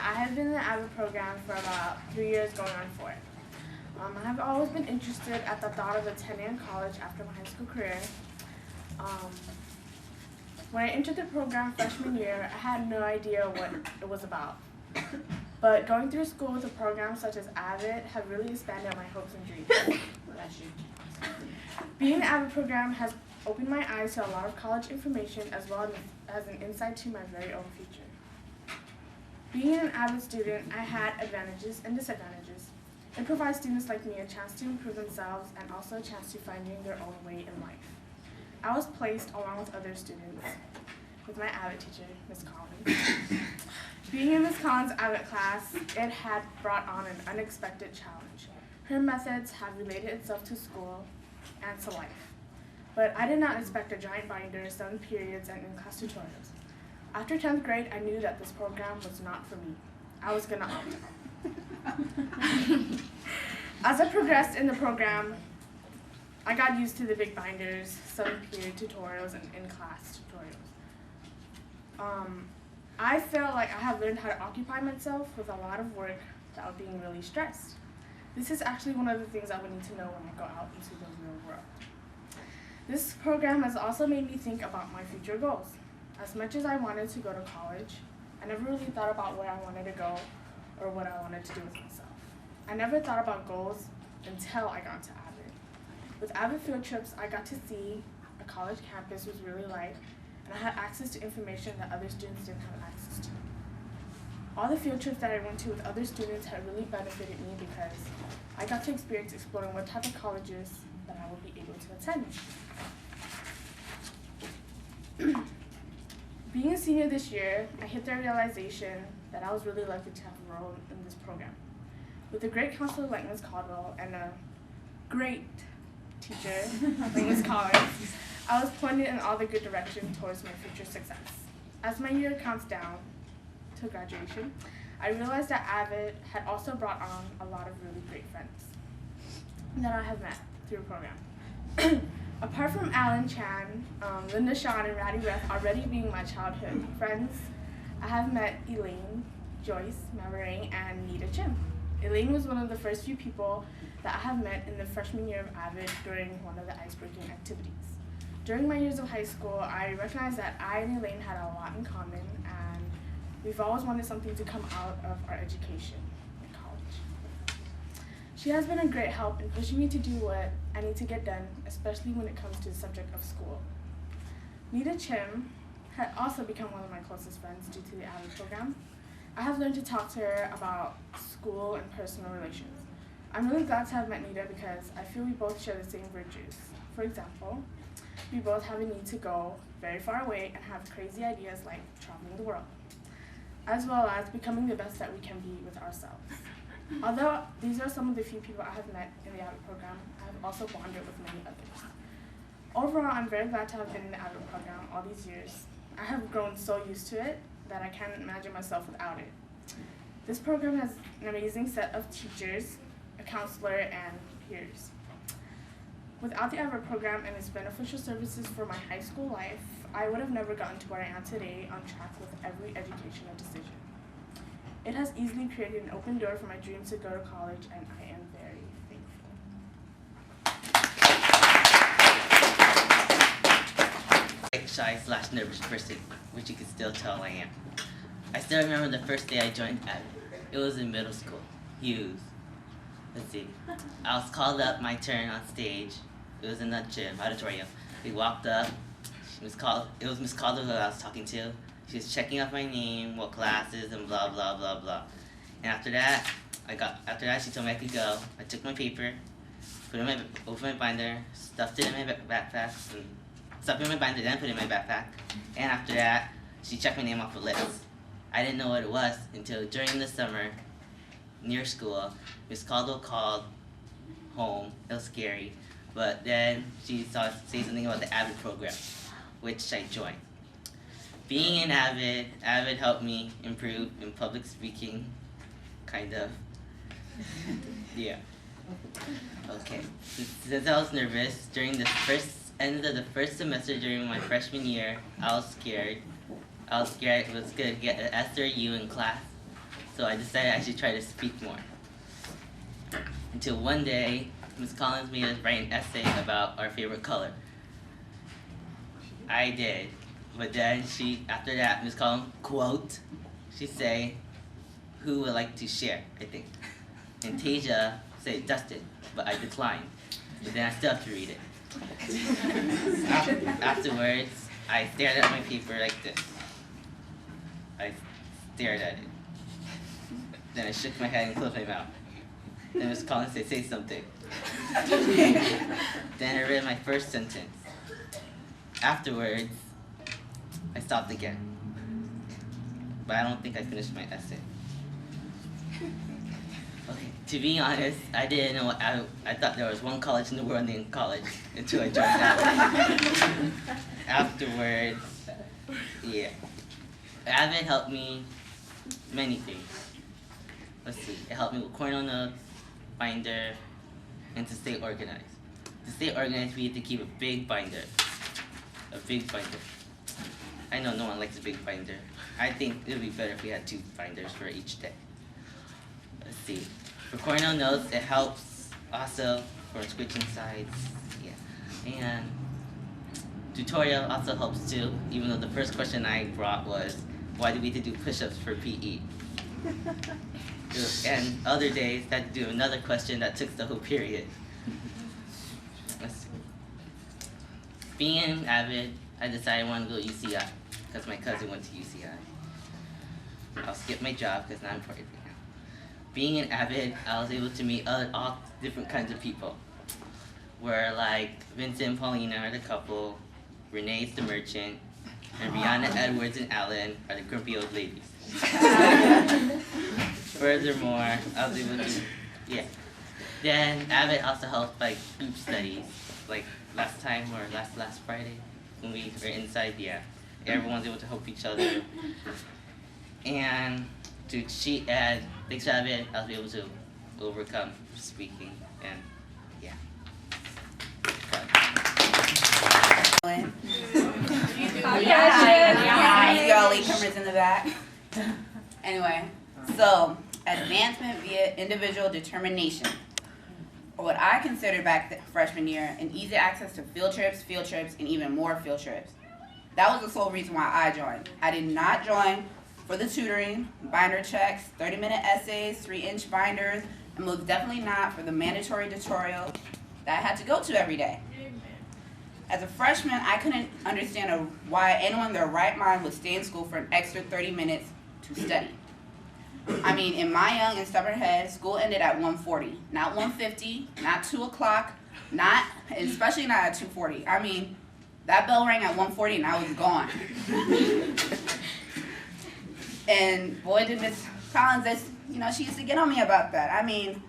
I have been in the AVID program for about 3 years, going on 4. I have always been interested at the thought of attending college after my high school career. When I entered the program freshman year, I had no idea what it was about. But going through school with a program such as AVID have really expanded my hopes and dreams. Being in the AVID program has opened my eyes to a lot of college information as well as an insight to my very own future. Being an AVID student, I had advantages and disadvantages. It provides students like me a chance to improve themselves and also a chance to finding their own way in life. I was placed along with other students with my AVID teacher, Ms. Collins. Being in Ms. Collins' AVID class, it had brought on an unexpected challenge. Her methods had related itself to school and to life. But I did not expect a giant binder, 7 periods, and in-class tutorials. After 10th grade, I knew that this program was not for me. I was going to opt out. As I progressed in the program, I got used to the big binders, 7-period tutorials, and in-class tutorials. I felt like I have learned how to occupy myself with a lot of work without being really stressed. This is actually one of the things I would need to know when I go out into the real world. This program has also made me think about my future goals. As much as I wanted to go to college, I never really thought about where I wanted to go or what I wanted to do with myself. I never thought about goals until I got to AVID. With AVID field trips, I got to see a college campus was really like, and I had access to information that other students didn't have access to. All the field trips that I went to with other students had really benefited me because I got to experience exploring what type of colleges that I would be able to attend. Being a senior this year, I hit the realization that I was really lucky to have a role in this program. With a great counselor like Ms. Caldwell and a great teacher like Ms. Collins, I was pointed in all the good direction towards my future success. As my year counts down to graduation, I realized that AVID had also brought on a lot of really great friends that I have met through the program. Apart from Alan Chan, Linda Shawn, and Ratty Ref already being my childhood friends, I have met Elaine, Joyce, Mavering, and Nita Chim. Elaine was one of the first few people that I have met in the freshman year of AVID during one of the icebreaking activities. During my years of high school, I recognized that I and Elaine had a lot in common, and we've always wanted something to come out of our education in college. She has been a great help in pushing me to do what I need to get done, especially when it comes to the subject of school. Nita Chim had also become one of my closest friends due to the AVID program. I have learned to talk to her about school and personal relations. I'm really glad to have met Nita because I feel we both share the same virtues. For example, we both have a need to go very far away and have crazy ideas like traveling the world, as well as becoming the best that we can be with ourselves. Although these are some of the few people I have met in the AVID program, I have also bonded with many others. Overall, I'm very glad to have been in the AVID program all these years. I have grown so used to it that I can't imagine myself without it. This program has an amazing set of teachers, a counselor, and peers. Without the AVID program and its beneficial services for my high school life, I would have never gotten to where I am today, on track with every educational decision. It has easily created an open door for my dreams to go to college, and I am very thankful. Shy/nervous person, which you can still tell I am. I still remember the first day I joined AVID. It was in middle school. Let's see. I was called up, my turn on stage. It was in the gym, auditorium. We walked up. It was Miss Caldwell who I was talking to. She was checking out my name, what classes, and blah, blah, blah, blah. And after that, she told me I could go. I took my paper, opened my binder, stuffed it in my backpack, then put it in my backpack. And after that, she checked my name off the list. I didn't know what it was until during the summer, near school, Miss Caldwell called home. It was scary. But then she saw say something about the AVID program, which I joined. Being in AVID helped me improve in public speaking, kind of. Yeah. Okay. Since I was nervous during the end of the first semester during my freshman year, I was scared. I was going to get an S or a U in class. so I decided I should try to speak more. Until one day, Ms. Collins made us write an essay about our favorite color. I did, but then after that, Ms. Collins, quote, she say, who would like to share, I think. And Tasia said Dustin, but I declined. But then I still have to read it. Afterwards, I stared at my paper like this. I stared at it. Then I shook my head and closed my mouth. Then Ms. Collins said, say something. Then I read my first sentence. Afterwards, I stopped again. But I don't think I finished my essay. Okay, to be honest, I didn't know I thought there was one college in the world named college until I joined AVID. Afterwards, yeah. AVID helped me many things. Let's see, it helped me with cornel notes, binder, and to stay organized. To stay organized, we had to keep a big binder. A big binder. I know no one likes a big binder. I think it would be better if we had 2 binders for each day. Let's see. For cornel notes, it helps also for switching sides. Yeah. And tutorial also helps too, even though the first question I brought was, why do we have to do push-ups for PE? And other days, I had to do another question that took the whole period. Let's see. Being in AVID, I decided I wanted to go to UCI because my cousin went to UCI. I'll skip my job because now I'm part of it now. Being in AVID, I was able to meet all different kinds of people. Where like Vincent and Paulina are the couple, Renee's the merchant, and Rihanna, Edwards, and Alan are the grumpy old ladies. Furthermore, I was able to, yeah. Then AVID also helped like group studies, like last time or last Friday when we were inside, yeah. Everyone's able to help each other. And thanks to AVID, I was able to overcome speaking, and yeah. Hi, y'all latecomers in the back. Anyway, so advancement via individual determination, or what I considered back freshman year, an easy access to field trips, and even more field trips. That was the sole reason why I joined. I did not join for the tutoring, binder checks, 30-minute essays, 3-inch binders, and most definitely not for the mandatory tutorial that I had to go to every day. As a freshman, I couldn't understand why anyone in their right mind would stay in school for an extra 30 minutes to study. I mean, in my young and stubborn head, school ended at 1:40, not 1:50, not 2 o'clock, especially not at 2:40. I mean, that bell rang at 1:40 and I was gone. And boy, did Miss Collins, she used to get on me about that. I mean,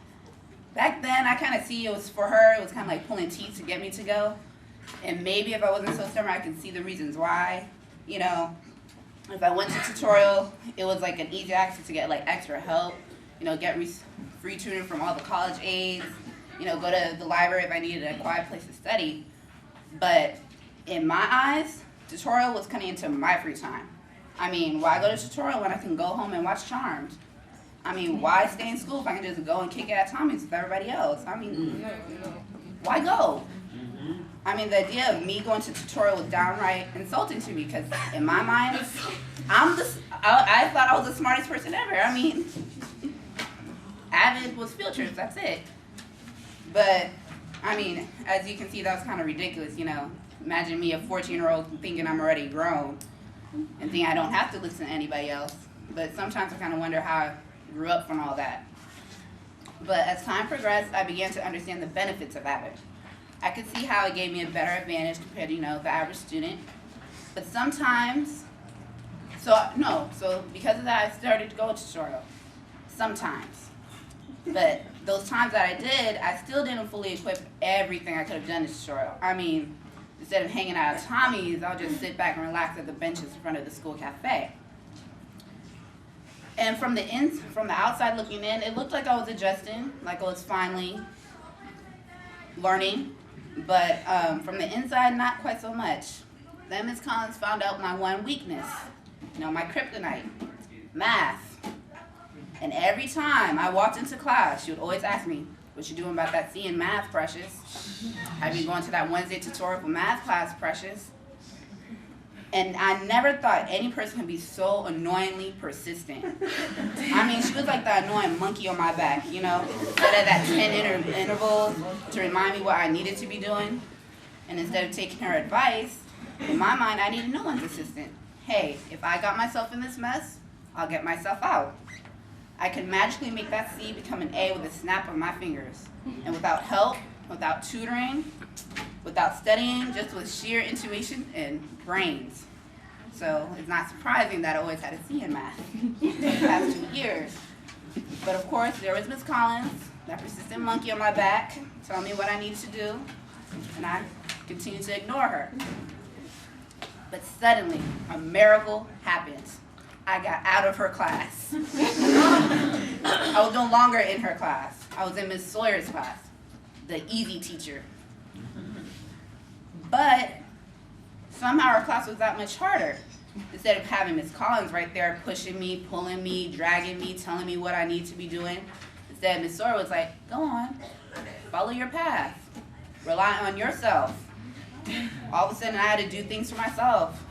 back then, I kind of see it was for her, it was kind of like pulling teeth to get me to go. And maybe if I wasn't so stubborn, I could see the reasons why. If I went to tutorial, it was like an easy access to get like extra help, get free tutoring from all the college aides, go to the library if I needed a quiet place to study. But in my eyes, tutorial was cutting into my free time. I mean, why go to tutorial when I can go home and watch Charmed? I mean, why stay in school if I can just go and kick it at Tommy's with everybody else? I mean, why go? I mean, the idea of me going to tutorial was downright insulting to me because in my mind, I thought I was the smartest person ever. I mean, AVID was field trips, that's it. But, I mean, as you can see, that was kind of ridiculous, Imagine me, a 14-year-old, thinking I'm already grown and think I don't have to listen to anybody else. But sometimes I kind of wonder how I grew up from all that. But as time progressed, I began to understand the benefits of AVID. I could see how it gave me a better advantage compared to, the average student. But sometimes, so because of that, I started to go to tutorial. Sometimes. But those times that I did, I still didn't fully equip everything I could have done in tutorial. I mean, instead of hanging out at Tommy's, I'll just sit back and relax at the benches in front of the school cafe. And from the outside looking in, it looked like I was adjusting, like I was finally learning. But from the inside, not quite so much. Then Ms. Collins found out my one weakness, my kryptonite, math. And every time I walked into class, she would always ask me, "What you doing about that C in math, Precious? Have you going to that Wednesday tutorial for math class, Precious?" And I never thought any person could be so annoyingly persistent. I mean, she was like the annoying monkey on my back, you know? Instead of that 10 intervals to remind me what I needed to be doing. And instead of taking her advice, in my mind, I needed no one's assistant. Hey, if I got myself in this mess, I'll get myself out. I could magically make that C become an A with a snap of my fingers. And without help, without tutoring, without studying, just with sheer intuition and brains. So it's not surprising that I always had a C in math for the past 2 years. But of course, there was Miss Collins, that persistent monkey on my back, telling me what I needed to do, and I continued to ignore her. But suddenly, a miracle happened. I got out of her class. I was no longer in her class. I was in Miss Sawyer's class, the easy teacher. But somehow our class was that much harder. Instead of having Miss Collins right there pushing me, pulling me, dragging me, telling me what I need to be doing, instead Miss Sawyer was like, "Go on, follow your path, rely on yourself." All of a sudden I had to do things for myself.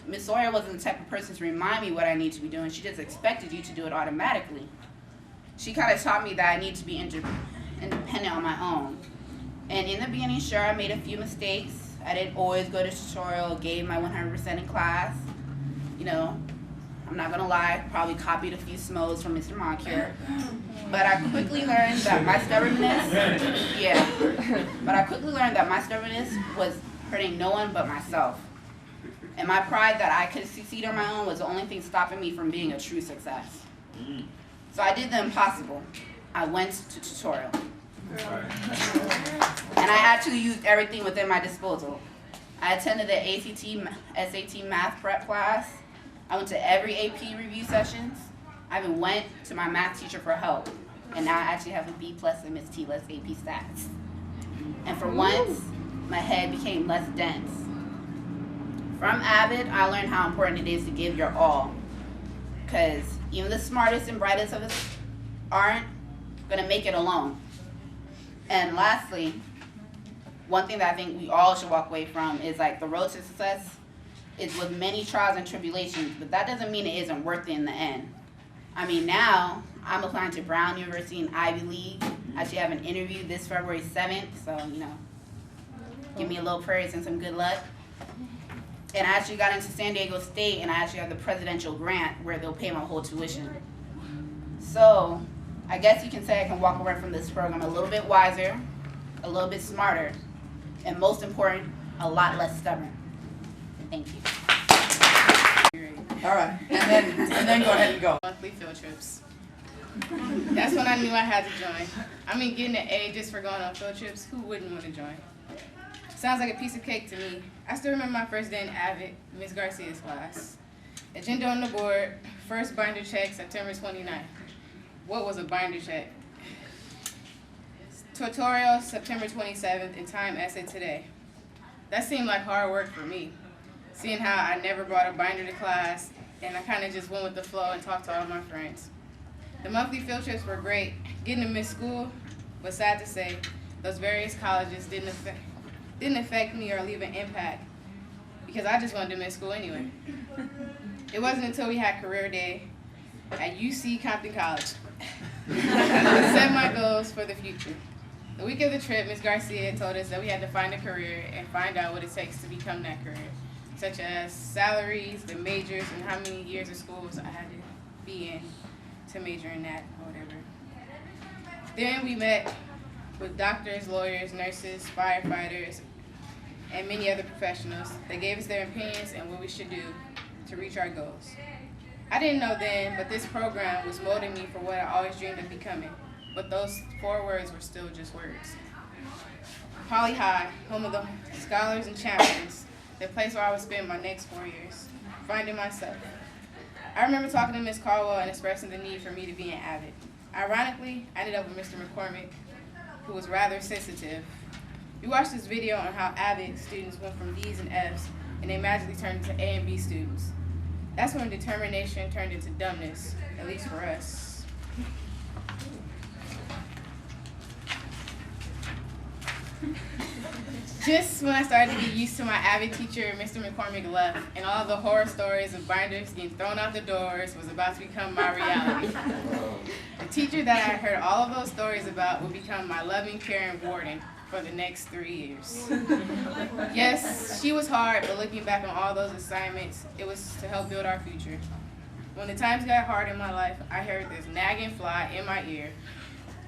Miss Sawyer wasn't the type of person to remind me what I need to be doing. She just expected you to do it automatically. She kind of taught me that I need to be independent on my own. And in the beginning, sure, I made a few mistakes. I didn't always go to tutorial, gave my 100% in class. You know, I'm not gonna lie, probably copied a few smos from Mr. Moncure. But I quickly learned that my stubbornness, was hurting no one but myself. And my pride that I could succeed on my own was the only thing stopping me from being a true success. So I did the impossible. I went to tutorial. And I actually used everything within my disposal. I attended the ACT, SAT math prep class. I went to every AP review sessions. I even went to my math teacher for help. And now I actually have a B+ in Miss Tila's AP stats. And for once, my head became less dense. From AVID, I learned how important it is to give your all. Because even the smartest and brightest of us aren't going to make it alone. And lastly, one thing that I think we all should walk away from is like the road to success is with many trials and tribulations, but that doesn't mean it isn't worth it in the end. I mean, now I'm applying to Brown University in Ivy League. I actually have an interview this February 7th, so, you know, give me a little prayers and some good luck. And I actually got into San Diego State, and I actually have the presidential grant where they'll pay my whole tuition. So I guess you can say I can walk away from this program a little bit wiser, a little bit smarter, and most important, a lot less stubborn. Thank you. All right, and then go ahead and go. Monthly field trips. That's when I knew I had to join. I mean, getting an A just for going on field trips, who wouldn't want to join? Sounds like a piece of cake to me. I still remember my first day in AVID, Ms. Garcia's class. Agenda on the board, first binder check, September 29th. What was a binder check? Tutorial, September 27th, and time essay today. That seemed like hard work for me, seeing how I never brought a binder to class, and I kind of just went with the flow and talked to all my friends. The monthly field trips were great. Getting to miss school, but sad to say, those various colleges didn't affect me or leave an impact, because I just wanted to miss school anyway. It wasn't until we had career day at UC Compton College to set my goals for the future. The week of the trip, Ms. Garcia told us that we had to find a career and find out what it takes to become that career, such as salaries, the majors, and how many years of schools I had to be in to major in that or whatever. Then we met with doctors, lawyers, nurses, firefighters, and many other professionals that gave us their opinions and what we should do to reach our goals. I didn't know then, but this program was molding me for what I always dreamed of becoming. But those 4 words were still just words. Poly High, home of the scholars and champions, the place where I would spend my next 4 years, finding myself. I remember talking to Ms. Caldwell and expressing the need for me to be an AVID. Ironically, I ended up with Mr. McCormick, who was rather sensitive. We watched this video on how AVID students went from D's and F's, and they magically turned into A and B students. That's when determination turned into dumbness, at least for us. Just when I started to get used to my AVID teacher, Mr. McCormick left, and all the horror stories of binders getting thrown out the doors was about to become my reality. The teacher that I heard all of those stories about would become my loving, caring warden for the next 3 years. Yes, she was hard, but looking back on all those assignments, it was to help build our future. When the times got hard in my life, I heard this nagging fly in my ear.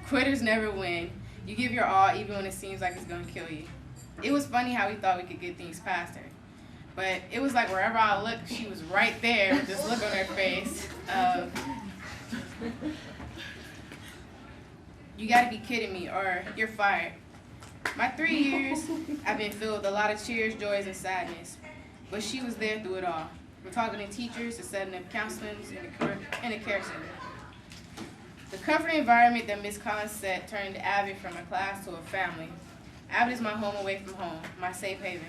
Quitters never win. You give your all even when it seems like it's gonna kill you. It was funny how we thought we could get things past her. But it was like wherever I looked, she was right there with this look on her face of, you gotta be kidding me, or you're fired. My 3 years, I've been filled with a lot of cheers, joys, and sadness. But she was there through it all. From talking to teachers to setting up counseling in a care center. The comforting environment that Ms. Collins set turned AVID from a class to a family. AVID is my home away from home, my safe haven,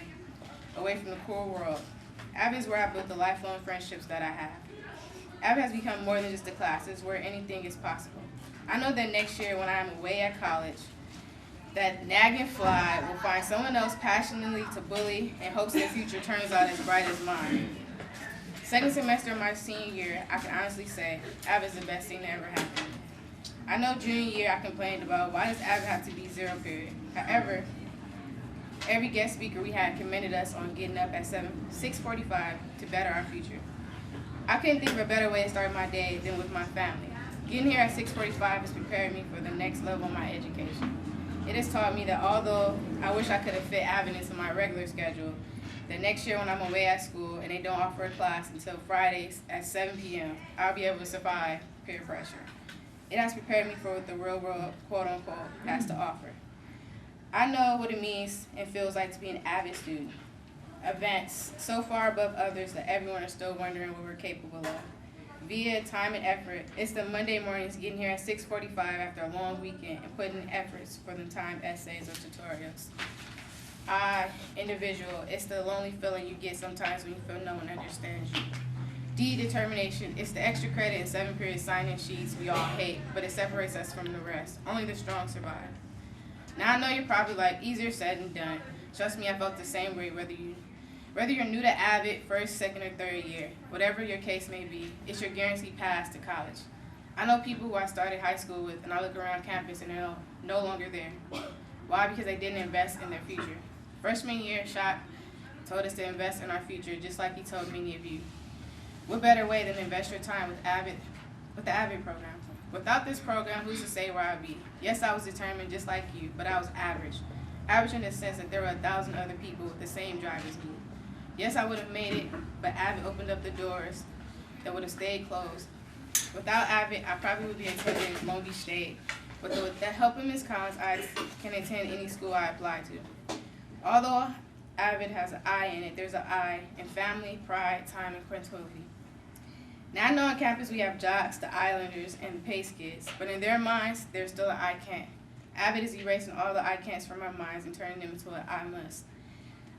away from the cruel world. AVID is where I built the lifelong friendships that I have. AVID has become more than just a class. It's where anything is possible. I know that next year when I am away at college, that nagging fly will find someone else passionately to bully in hopes their future turns out as bright as mine. Second semester of my senior year, I can honestly say AVID is the best thing that ever happened. I know junior year I complained about why does AVID have to be 0 period. However, every guest speaker we had commended us on getting up at 6:45 to better our future. I couldn't think of a better way to start my day than with my family. Getting here at 6:45 has prepared me for the next level of my education. It has taught me that although I wish I could have fit AVID into my regular schedule, that next year when I'm away at school and they don't offer a class until Fridays at 7 p.m., I'll be able to survive peer pressure. It has prepared me for what the real world, quote unquote, has to offer. I know what it means and feels like to be an AVID student. Events so far above others that everyone is still wondering what we're capable of. Via time and effort, it's the Monday mornings getting here at 6:45 after a long weekend and putting in efforts for the timed essays or tutorials. Individual, it's the lonely feeling you get sometimes when you feel no one understands you. D, determination, it's the extra credit and 7 period sign-in sheets we all hate, but it separates us from the rest. Only the strong survive. Now I know you're probably like, easier said than done. Trust me, I felt the same way, whether you're new to AVID, first, second, or third year, whatever your case may be, it's your guaranteed pass to college. I know people who I started high school with, and I look around campus and they're no longer there. Why? Because they didn't invest in their future. Freshman year, Shock told us to invest in our future, just like he told many of you. What better way than to invest your time with the AVID program? Without this program, who's to say where I'd be? Yes, I was determined just like you, but I was average. Average in the sense that there were 1,000 other people with the same drive as me. Yes, I would have made it, but AVID opened up the doors that would have stayed closed. Without AVID, I probably would be attending Long Beach State. But with the help of Ms. Collins, I can attend any school I apply to. Although AVID has an I in it, there's an I in family, pride, time, and tranquility. Now I know on campus we have jocks, the islanders, and the pace kids, but in their minds, there's still an I can't. AVID is erasing all the I can'ts from our minds and turning them into an I must.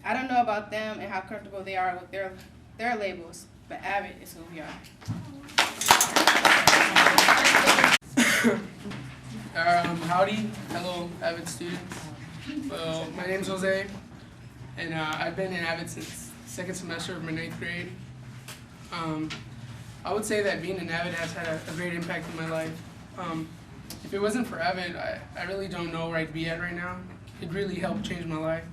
I don't know about them and how comfortable they are with their labels, but AVID is who we are. Howdy, hello AVID students. Well, my name's Jose, and I've been in AVID since second semester of my 9th grade. I would say that being in AVID has had a great impact in my life. If it wasn't for AVID, I really don't know where I'd be at right now. It really helped change my life.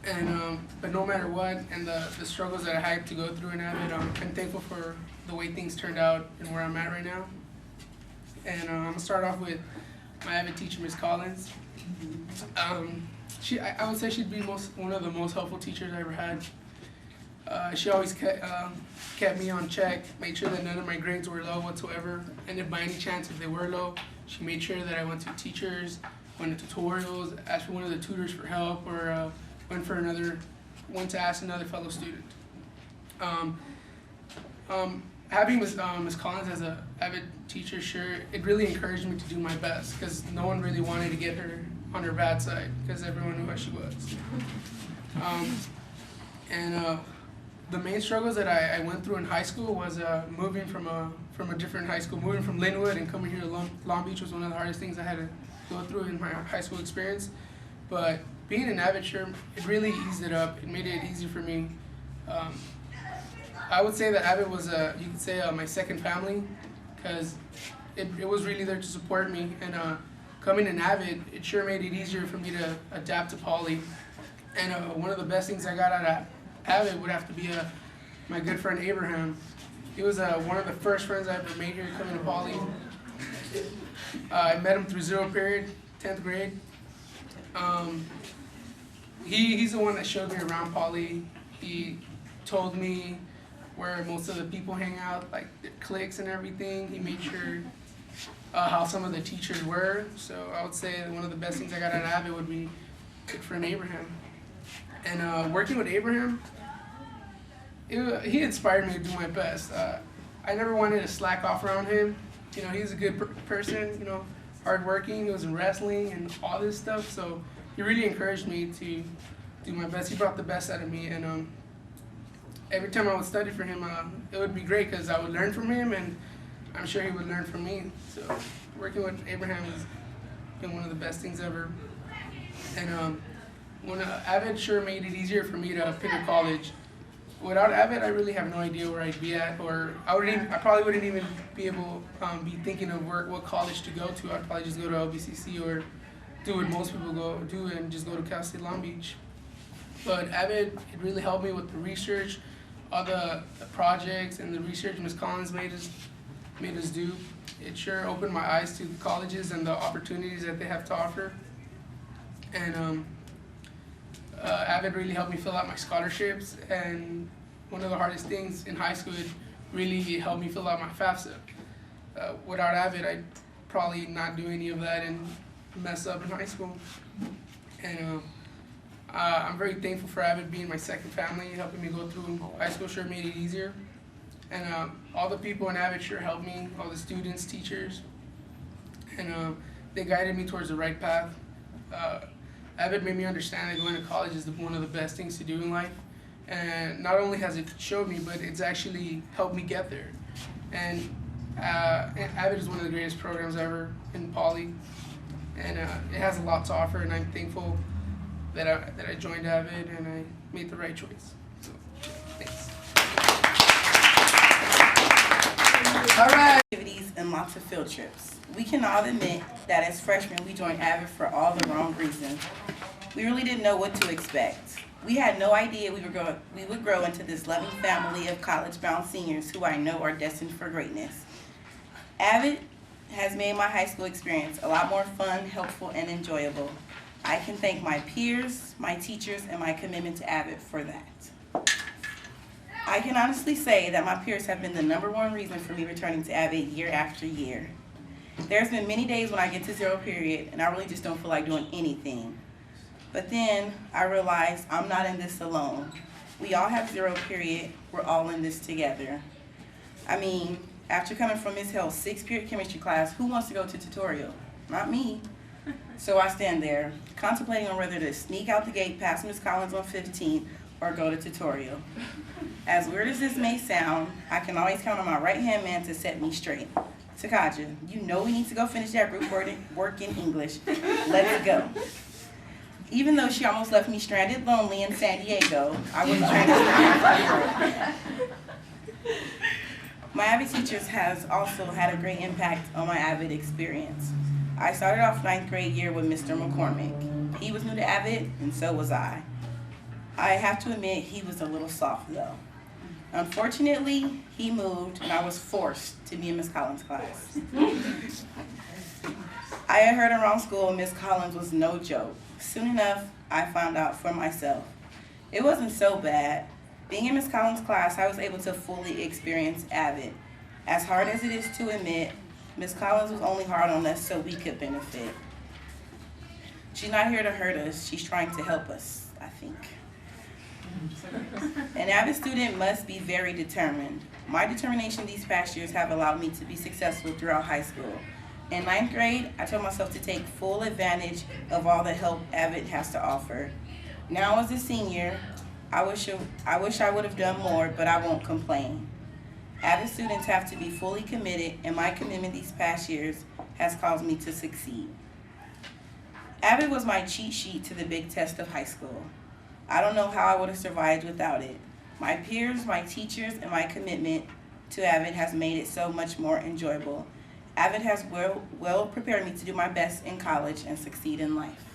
And but no matter what, and the struggles that I had to go through in AVID, I'm thankful for the way things turned out and where I'm at right now. And I'm gonna start off with my AVID teacher, Ms. Collins. I would say she'd be one of the most helpful teachers I ever had. She always kept me on check, made sure that none of my grades were low whatsoever, and if by any chance if they were low, she made sure that I went to teachers, went to tutorials, asked for one of the tutors for help, or went to ask another fellow student. Having Ms. Collins as an AVID teacher, sure, it really encouraged me to do my best, because no one really wanted to get her on her bad side, because everyone knew how she was. the main struggles that I went through in high school was moving from a different high school. Moving from Linwood and coming here to Long Beach was one of the hardest things I had to go through in my high school experience. But being an AVID, sure, it really eased it up. It made it easy for me. I would say that AVID was, you could say, my second family, because it was really there to support me. And coming in AVID, it sure made it easier for me to adapt to poly. And one of the best things I got out of AVID would have to be my good friend Abraham. He was one of the first friends I ever made here coming to poly. I met him through zero period, 10th grade. He's the one that showed me around poly. He told me where most of the people hang out, like their cliques and everything. He made sure how some of the teachers were. So I would say that one of the best things I got out of AVID would be good friend Abraham. And working with Abraham, he inspired me to do my best. I never wanted to slack off around him. You know, he's a good person, you know, hardworking. He was in wrestling and all this stuff. So he really encouraged me to do my best. He brought the best out of me. And every time I would study for him, it would be great because I would learn from him, and I'm sure he would learn from me. So working with Abraham has been one of the best things ever. And when AVID sure made it easier for me to pick a college. Without AVID, I really have no idea where I'd be at, or I probably wouldn't even be able be thinking of what college to go to. I'd probably just go to LBCC or do what most people do and just go to Cal State Long Beach. But AVID, it really helped me with the research, all the projects and the research Ms. Collins made us do. It sure opened my eyes to the colleges and the opportunities that they have to offer. And AVID really helped me fill out my scholarships, and one of the hardest things in high school, it really helped me fill out my FAFSA. Without AVID, I'd probably not do any of that and mess up in high school. And I'm very thankful for AVID being my second family, helping me go through high school sure made it easier. And all the people in AVID sure helped me, all the students, teachers, and they guided me towards the right path. AVID made me understand that going to college is one of the best things to do in life. And not only has it showed me, but it's actually helped me get there. And AVID is one of the greatest programs ever in poly. And it has a lot to offer, and I'm thankful that I joined AVID and I made the right choice. So, thanks. All right. Activities and lots of field trips. We can all admit that as freshmen, we joined AVID for all the wrong reasons. We really didn't know what to expect. We had no idea we would grow into this loving family of college-bound seniors who I know are destined for greatness. AVID has made my high school experience a lot more fun, helpful, and enjoyable. I can thank my peers, my teachers, and my commitment to AVID for that. I can honestly say that my peers have been the #1 reason for me returning to AVID year after year. There's been many days when I get to zero period and I really just don't feel like doing anything. But then I realize I'm not in this alone. We all have zero period. We're all in this together. I mean, after coming from Ms. Hill's 6-period chemistry class, who wants to go to tutorial? Not me. So I stand there, contemplating on whether to sneak out the gate past Ms. Collins on 15 or go to tutorial. As weird as this may sound, I can always count on my right-hand man to set me straight. Takaja, you know we need to go finish that group work in English. Let's go. Even though she almost left me stranded lonely in San Diego, I wasn't trying to My AVID teachers has also had a great impact on my AVID experience. I started off 9th grade year with Mr. McCormick. He was new to AVID, and so was I. I have to admit, he was a little soft though. Unfortunately, he moved and I was forced to be in Miss Collins' class. I had heard around school Miss Collins was no joke. Soon enough, I found out for myself. It wasn't so bad. Being in Miss Collins' class, I was able to fully experience AVID. As hard as it is to admit, Miss Collins was only hard on us so we could benefit. She's not here to hurt us, she's trying to help us, I think. An AVID student must be very determined. My determination these past years have allowed me to be successful throughout high school. In 9th grade, I told myself to take full advantage of all the help AVID has to offer. Now as a senior, I wish I would have done more, but I won't complain. AVID students have to be fully committed, and my commitment these past years has caused me to succeed. AVID was my cheat sheet to the big test of high school. I don't know how I would have survived without it. My peers, my teachers, and my commitment to AVID has made it so much more enjoyable. AVID has well prepared me to do my best in college and succeed in life.